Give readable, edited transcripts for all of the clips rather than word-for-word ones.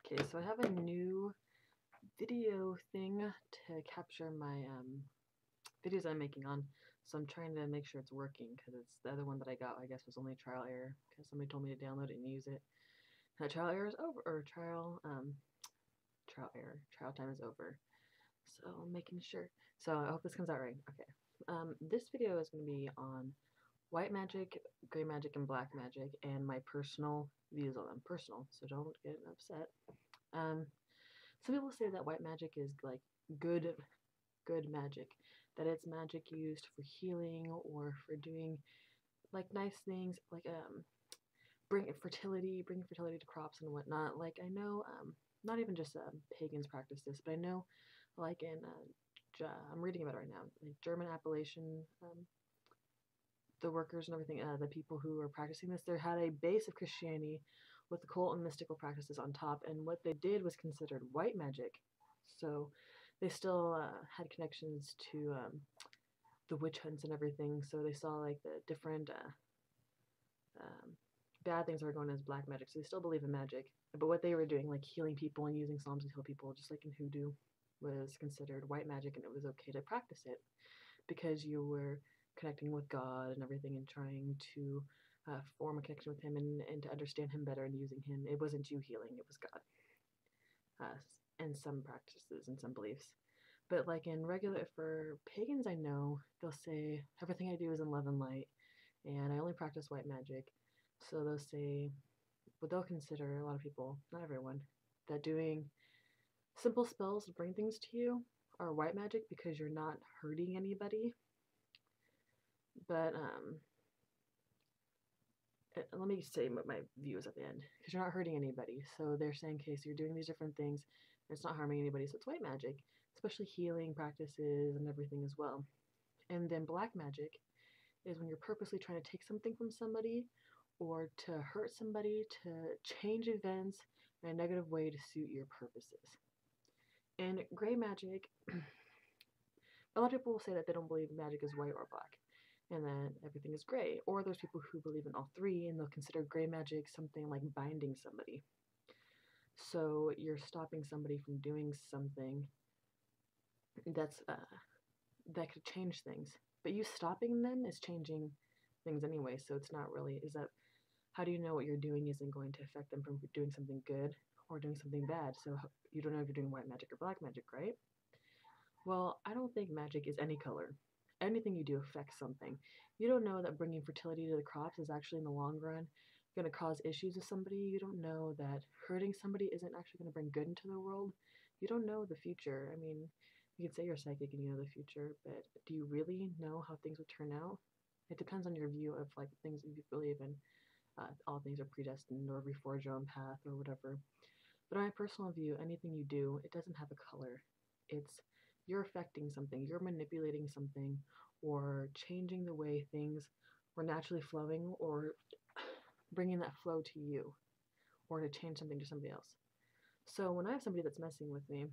Okay, so I have a new video thing to capture my videos I'm making on. So I'm trying to make sure it's working because it's the other one that I got, I guess, was only trial error because somebody told me to download it and use it. That trial error is over, or trial time is over. So I'm making sure. So I hope this comes out right. Okay. This video is going to be on white magic, gray magic, and black magic, and my personal views on them. Personal, so don't get upset. Um, some people say that white magic is like good good magic, that it's magic used for healing or for doing like nice things, like bring fertility to crops and whatnot. Like I know, not even just pagans practice this, but I know, like in I'm reading about it right now, like German Appalachian, the workers and everything, the people who were practicing this, they had a base of Christianity with occult and mystical practices on top, and what they did was considered white magic. So they still had connections to the witch hunts and everything. So they saw like the different um, bad things that were going on as black magic. So they still believe in magic, but what they were doing, like healing people and using psalms to heal people, just like in hoodoo, was considered white magic, and it was okay to practice it because you were connecting with God and everything and trying to form a connection with Him and to understand Him better and using Him. It wasn't you healing, it was God. And some practices and some beliefs. But like in regular, for pagans, I know they'll say everything I do is in love and light, and I only practice white magic. So they'll say, but they'll consider, a lot of people, not everyone, that doing simple spells to bring things to you are white magic because you're not hurting anybody. But let me say what my view is at the end, because you're not hurting anybody. So they're saying, okay, so you're doing these different things, and it's not harming anybody, so it's white magic, especially healing practices and everything as well. And then black magic is when you're purposely trying to take something from somebody or to hurt somebody, to change events in a negative way to suit your purposes. And gray magic, a lot of people will say that they don't believe magic is white or black and that everything is gray. Or there's people who believe in all three and they'll consider gray magic something like binding somebody. So you're stopping somebody from doing something that's that could change things. But you stopping them is changing things anyway. So it's not really, is that, how do you know what you're doing isn't going to affect them from doing something good or doing something bad? So you don't know if you're doing white magic or black magic, right? Well, I don't think magic is any color. Anything you do affects something. You don't know that bringing fertility to the crops is actually in the long run going to cause issues with somebody. You don't know that hurting somebody isn't actually going to bring good into the world. You don't know the future. I mean, you can say you're psychic and you know the future, but do you really know how things will turn out? It depends on your view of like things that you believe in. All things are predestined or we forge your own path or whatever. But in my personal view, anything you do, it doesn't have a color. It's you're affecting something, you're manipulating something, or changing the way things were naturally flowing, or bringing that flow to you, or to change something to somebody else. So when I have somebody that's messing with me,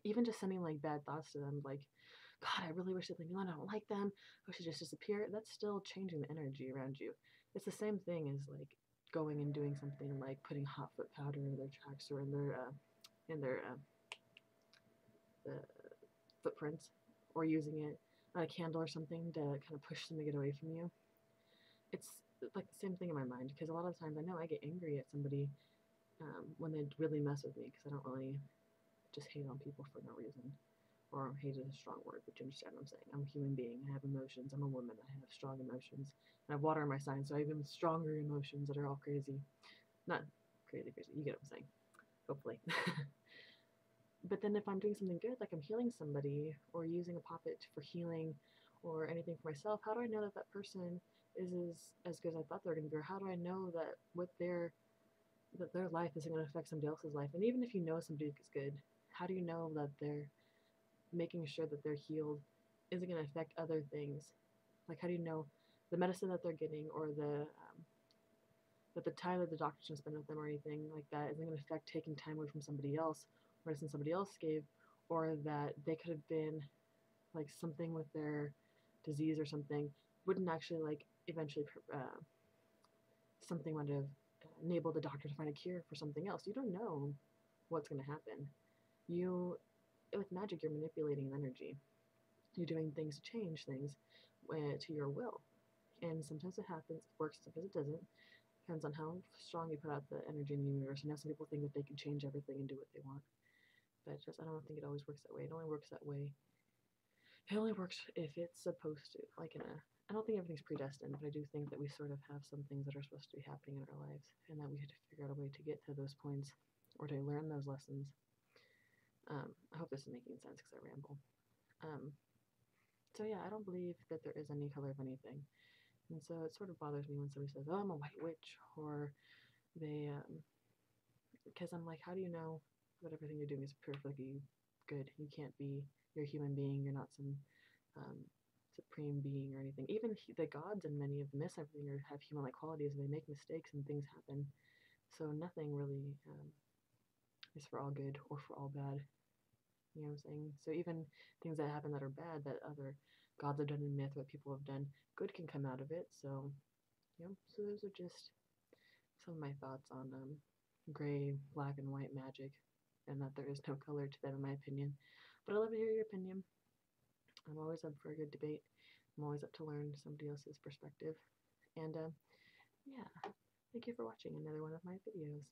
even just sending like bad thoughts to them, like, God, I really wish they'd leave me alone. I don't like them. I wish they'd just disappear. That's still changing the energy around you. It's the same thing as like going and doing something like putting hot foot powder in their tracks or in their footprints, or using it on a candle or something to kind of push them to get away from you. It's like the same thing in my mind because a lot of times I know I get angry at somebody when they really mess with me because I don't really just hate on people for no reason. Or hate is a strong word, but you understand what I'm saying. I'm a human being. I have emotions. I'm a woman. I have strong emotions. And I have water in my sign, so I have even stronger emotions that are all crazy. Not crazy, crazy. You get what I'm saying. Hopefully. But then if I'm doing something good, like I'm healing somebody or using a puppet for healing or anything for myself, how do I know that that person is as good as I thought they were going to be? Or how do I know that that their life isn't going to affect somebody else's life? And even if you know somebody is good, how do you know that they're making sure that they're healed isn't going to affect other things? Like, how do you know the medicine that they're getting or that the time that the doctor's going to spend with them or anything like that isn't going to affect taking time away from somebody else, medicine somebody else gave, or that they could have been like something with their disease or something wouldn't actually like eventually something would have enable the doctor to find a cure for something else. You don't know what's going to happen. You, with magic, you're manipulating energy. You're doing things to change things to your will. And sometimes it happens, it works, sometimes it doesn't. Depends on how strong you put out the energy in the universe. And now some people think that they can change everything and do what they want. But just, I don't think it always works that way. It only works that way. It only works if it's supposed to. Like in a, I don't think everything's predestined, but I do think that we sort of have some things that are supposed to be happening in our lives, and that we had to figure out a way to get to those points or to learn those lessons. I hope this is making sense because I ramble. Um, so yeah, I don't believe that there is any color of anything, and so it sort of bothers me when somebody says, "Oh, I'm a white witch," or they, because I'm like, how do you know that everything you're doing is perfectly good? You can't be. You're a human being. You're not some um, supreme being or anything. Even the gods in many of the myths, everything have human-like qualities, and they make mistakes and things happen. So nothing really is for all good or for all bad. You know what I'm saying? So even things that happen that are bad, that other gods have done in myth, what people have done, good can come out of it. So, you know, so those are just some of my thoughts on gray, black, and white magic, and that there is no color to them, in my opinion. But I love to hear your opinion. I'm always up for a good debate. I'm always up to learn somebody else's perspective. And yeah, thank you for watching another one of my videos.